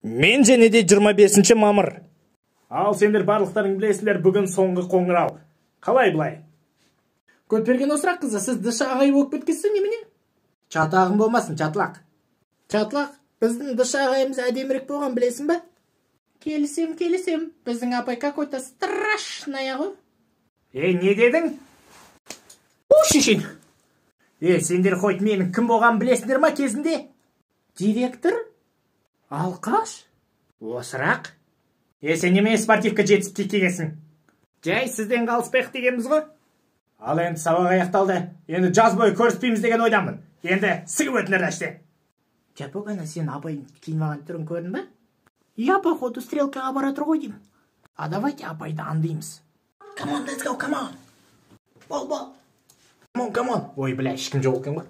Мен және де 25 мамыр. Ал сендер барлықтарың білесіздер, бүгін соңғы қоңырау. Қалай былай? Көтберген Осырақ қызы, сіз дышы ағай болып кеткенсіз немене? Чатағым болмасын, чатлақ. Чатлақ, біздің дышы ағайымыз әдемірек болған, білесің бе? Келісем. Біздің апай какой-то страшная ғой. Не дедің? Шешен. Сендер қойт, менің кім болған білесіңдер ма кезінде? Директор? Алқаш? Осырақ? Сен неме спортивка жетісіп кеткенсің? Жай сізден қалыспайық дегенбіз ғой. Ал енді сабақ аяқталды. Енді жаз бойы көріспейміз деген ойдамын. Енді сігіп өтінер әште. Жапогана, сен апайдың киінмаған түрін көрдің бе? Я, походу, стрелкаға бара тұр ғой деймін. А давайте апайды андаймыз. Come on, let's go, come on. Бол. Come on. Ой, бля, ешкім жоқ екен ғой.